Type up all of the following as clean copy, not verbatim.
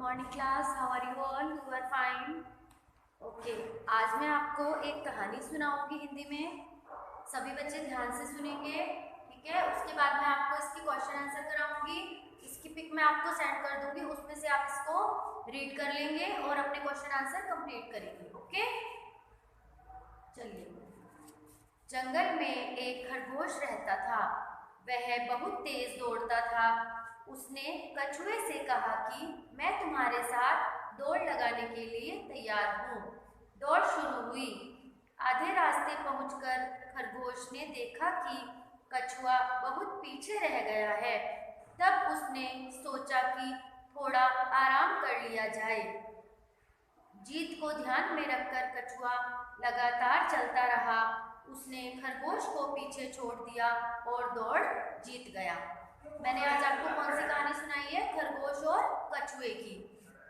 Morning class, how are you all? You are fine? Okay. आज मैं आपको एक कहानी सुनाऊंगी हिंदी में। सभी बच्चे ध्यान से सुनेंगे, ठीक है? उसके बाद मैं आपको इसकी क्वेश्चन आंसर कराऊंगी। इसकी पिक मैं आपको सेंड कर दूंगी, उसमें से आप इसको रीड कर लेंगे और अपने क्वेश्चन आंसर कंप्लीट करेंगे। ओके, चलिए। जंगल में एक खरगोश रहता था। वह बहुत तेज दौड़ता था। उसने कछुए से कहा कि मैं तुम्हारे साथ दौड़ लगाने के लिए तैयार हूँ। दौड़ शुरू हुई। आधे रास्ते पहुंचकर खरगोश ने देखा कि कछुआ बहुत पीछे रह गया है। तब उसने सोचा कि थोड़ा आराम कर लिया जाए। जीत को ध्यान में रखकर कछुआ लगातार चलता रहा। उसने खरगोश को पीछे छोड़ दिया और दौड़ जीत गया। मैंने आज आपको कौन सी कहानी सुनाई है? खरगोश और कछुए की।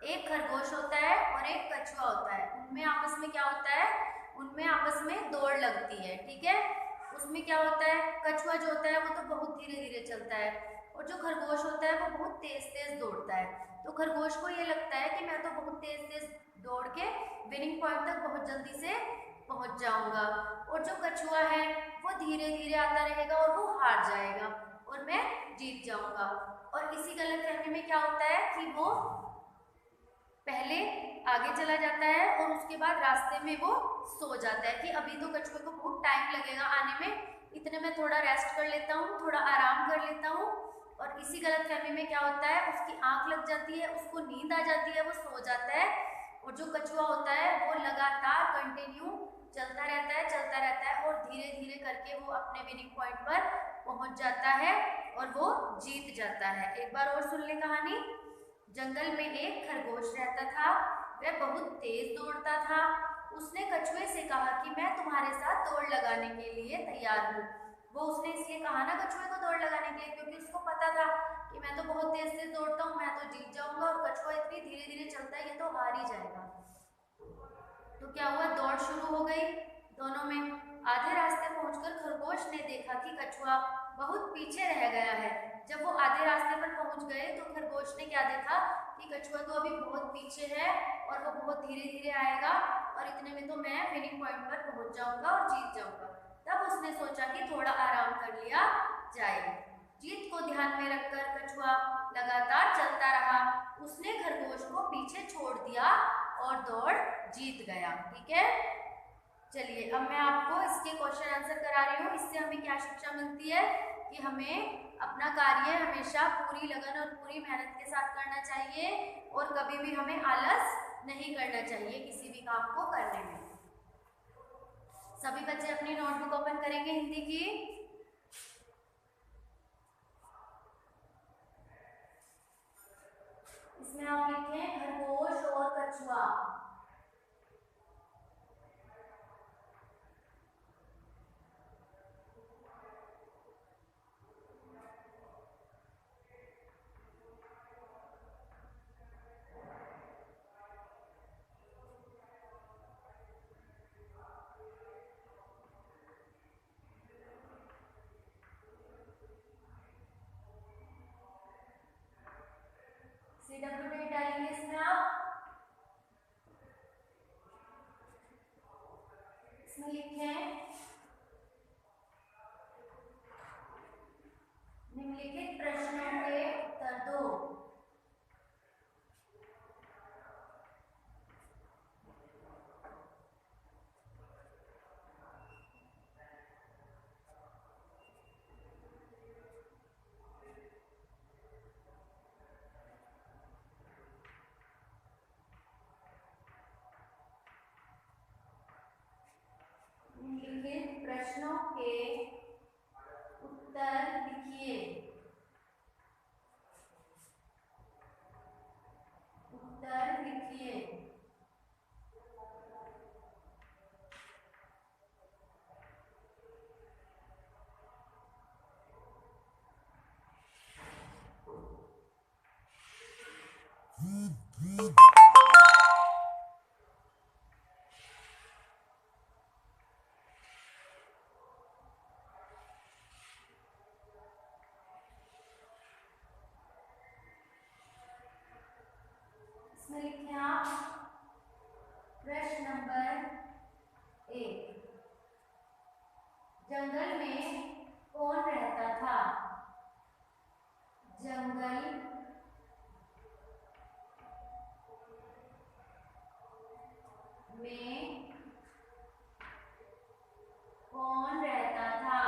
एक खरगोश होता है और एक कछुआ होता है। उनमें आपस में क्या होता है? उनमें आपस में दौड़ लगती है, ठीक है? उसमें क्या होता है? कछुआ जो होता है वो तो बहुत धीरे धीरे चलता है और जो खरगोश होता है वो बहुत तेज तेज दौड़ता है। तो खरगोश को ये लगता है कि मैं तो बहुत तेज तेज दौड़ के विनिंग पॉइंट तक बहुत जल्दी से पहुंच जाऊंगा, और जो कछुआ है वो धीरे धीरे आता रहेगा और वो हार जाएगा और मैं जीत जाऊंगा। और इसी गलतफहमी में क्या होता है कि वो पहले आगे चला जाता है और उसके बाद रास्ते में वो सो जाता है कि अभी तो कछुए को बहुत टाइम लगेगा आने में, इतने में थोड़ा रेस्ट कर लेता हूँ, थोड़ा आराम कर लेता हूँ। और इसी गलतफहमी में क्या होता है, उसकी आंख लग जाती है, उसको नींद आ जाती है, वो सो जाता है। और जो कछुआ होता है वो लगातार कंटिन्यू चलता रहता है और धीरे धीरे करके वो अपने विनिंग पॉइंट पर पहुंच जाता है और वो जीत जाता है। एक बार और सुन ले कहानी। जंगल में एक खरगोश रहता था। वह बहुत तेज दौड़ता था। उसने कछुए से कहा कि मैं तुम्हारे साथ दौड़ लगाने के लिए तैयार हूँ। वो उसने इसलिए कहा ना कछुए को दौड़ लगाने के लिए, क्योंकि उसको पता था कि मैं तो बहुत तेज तेज दौड़ता हूँ, मैं तो जीत जाऊंगा और कछुआ इतनी धीरे धीरे चलता है, ये तो हार ही जाएगा। तो क्या हुआ? दौड़ शुरू हो गई दोनों में। आधे रास्ते पहुंचकर खरगोश ने देखा कि कछुआ बहुत पीछे रह गया है। जब वो आधे रास्ते पर पहुंच गए तो खरगोश ने क्या देखा कि कछुआ तो अभी बहुत पीछे है और वो बहुत धीरे धीरे आएगा और इतने में तो मैं विनिंग पॉइंट पर पहुंच जाऊंगा और जीत जाऊंगा। तब उसने सोचा कि थोड़ा आराम कर लिया जाए। जीत को ध्यान में रखकर कछुआ लगातार चलता रहा। उसने खरगोश को पीछे छोड़ दिया और दौड़ जीत गया, ठीक है? चलिए, अब मैं आपको इसके क्वेश्चन आंसर करा रही हूँ। इससे हमें क्या शिक्षा मिलती है कि हमें अपना कार्य हमेशा पूरी लगन और पूरी मेहनत के साथ करना चाहिए और कभी भी हमें आलस नहीं करना चाहिए किसी भी काम को करने में। सभी बच्चे अपनी नोटबुक ओपन करेंगे हिंदी की। इसमें आप लिखें खरगोश और कछुआ। CWD डालेंगे इसमें आप। इसमें लिखें निम्नलिखित प्रश्नों के उत्तर दो। निम्नलिखित प्रश्नों के उत्तर लिखिए। इसमें लिखें आप प्रश्न नंबर 1, जंगल में कौन रहता था? जंगल में कौन रहता था?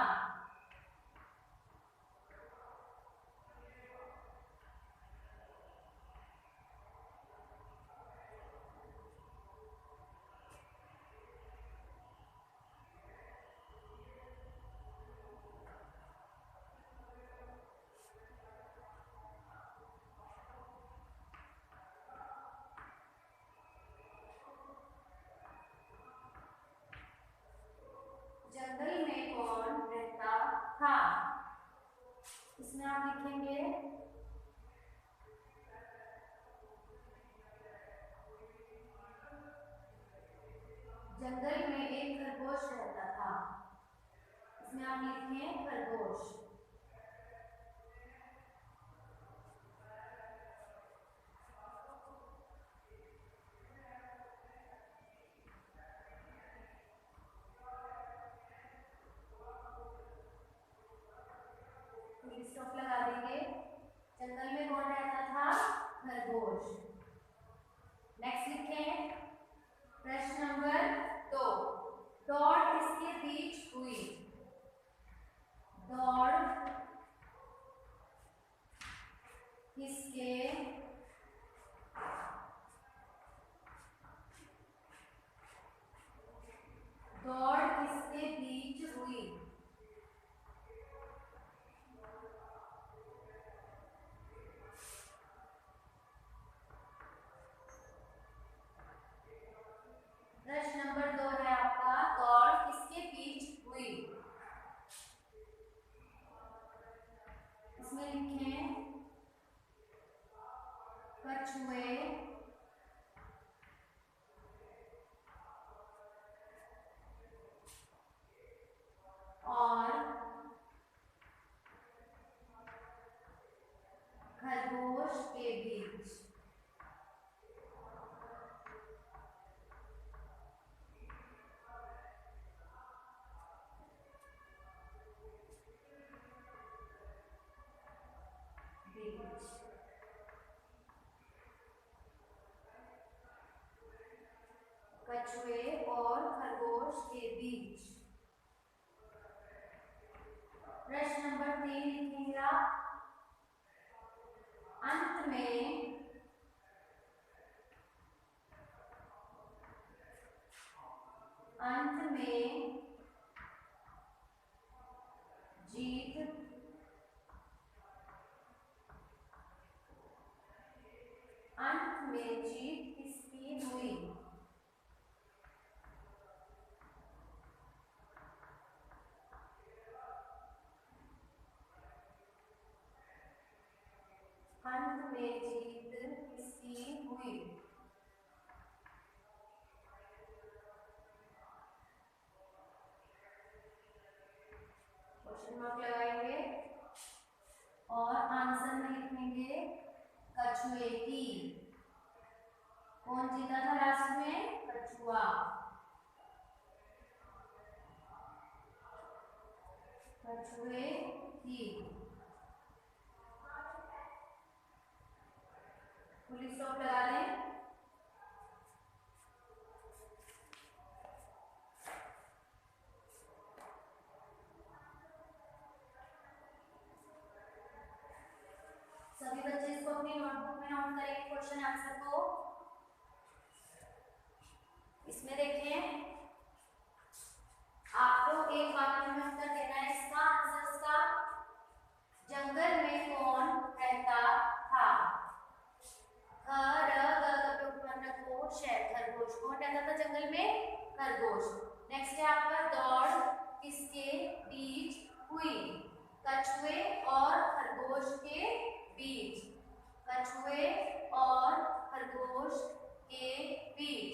जंगल में कौन रहता था? इसमें आप लिखेंगे जंगल में एक खरगोश रहता था। इसमें आप लिखें खरगोश। स्टॉप लगा देंगे। जंगल में कौन रहता था? खरगोश। नेक्स्ट लिखें प्रश्न नंबर 2, दौड़ किसके बीच हुई? दौड़ किसके बीच हुई? प्रश्न नंबर 2 है आपका, दौड़ किसके बीच हुई? इसमें लिखें कछुए और खरगोश के बीच। कछुए और खरगोश के बीच। प्रश्न नंबर 3 लिखेंगे आप, अंत में जीत किसकी हुई? अंत में जीत किसकी हुई? क्वेश्चन मार्क लगाएंगे और आंसर में लिखेंगे कछुए की। कौन जीता था लास्ट में? कछुआ। कछुए की। फुल स्टॉप लगा दें। सभी बच्चे इसको अपनी नोटबुक में नोट करेंगे क्वेश्चन आंसर को। इसमें देखें आपको एक वाक्य में उत्तर देना है इसका आंसर का। जंगल में कौन रहता था? खरगोश। कौन रहता था जंगल में? खरगोश। नेक्स्ट है आपका, दौड़ किसके बीच हुई? कछुए और खरगोश के बीच। कछुए और खरगोश के बीच।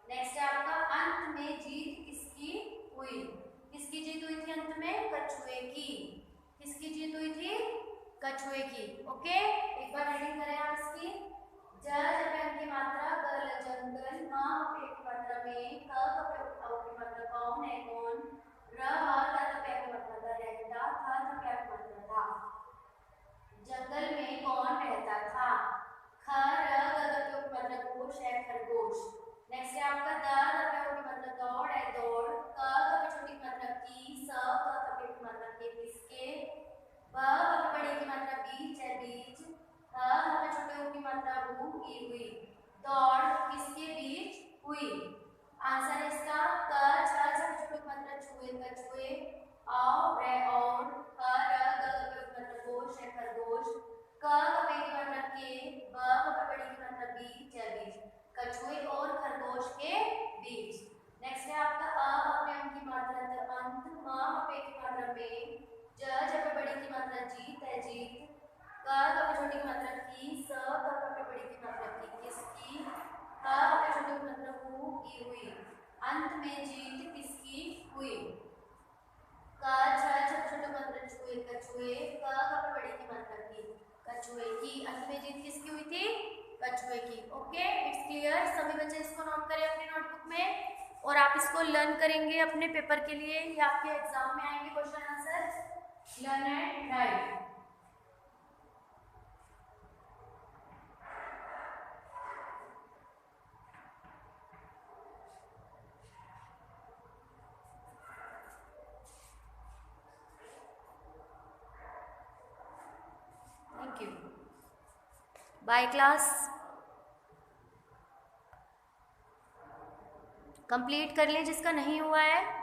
नेक्स्ट है आपका, अंत में जीत किसकी हुई? किसकी जीत हुई थी अंत में? कछुए की। किसकी जीत हुई थी? कछुए की। ओके, एक बार रीडिंग करें आप इसकी। ज जब की मात्रा गल जंगल, म पे की मात्रा में, क कप की मात्रा कौन है कौन, र ह त पे की मात्रा रहता, थ त की मात्रा था। जंगल में कौन रहता था? ख र ग की मात्रा गोश है खरगोश। नेक्स्ट है आपका द की मात्रा दौड़ है दौड़, क छोटी की मात्रा की, स क की मात्रा के किसके, ब बड़ी की मात्रा बीच है बीच, ह छोटे की मात्रा हु की हुई। दौड़ किसके बीच हुई? आंसर इसका क छ छोटे की मात्रा छुए कछुए, औ रे और, ह र ग की मात्रा गोश है खरगोश, क की मात्रा के, ब बड़ी की मात्रा बीच है बीच, कछुए और खरगोश के बीच। नेक्स्ट है आपका अ की मात्रा अंत, म पे की मात्रा में, ज बड़ी की मात्रा जीत है जीत, क छोटी की मात्रा की, स बड़ी की मात्रा की किसकी, ह छोटी की मात्रा हु की हुई। अंत में जीत किसकी हुई? क छ छोटी मात्रा छुए कछुए, क बड़ी की मात्रा की कछुए की। अंत में जीत किसकी हुई थी? कछुए की। Okay, it's clear. सभी बच्चे इसको नोट करें अपनी नोटबुक में और आप इसको लर्न करेंगे अपने पेपर के लिए या आपके एग्जाम में आएंगे question answer. Learn and write. Thank you. Bye class. Complete कर लें जिसका नहीं हुआ है।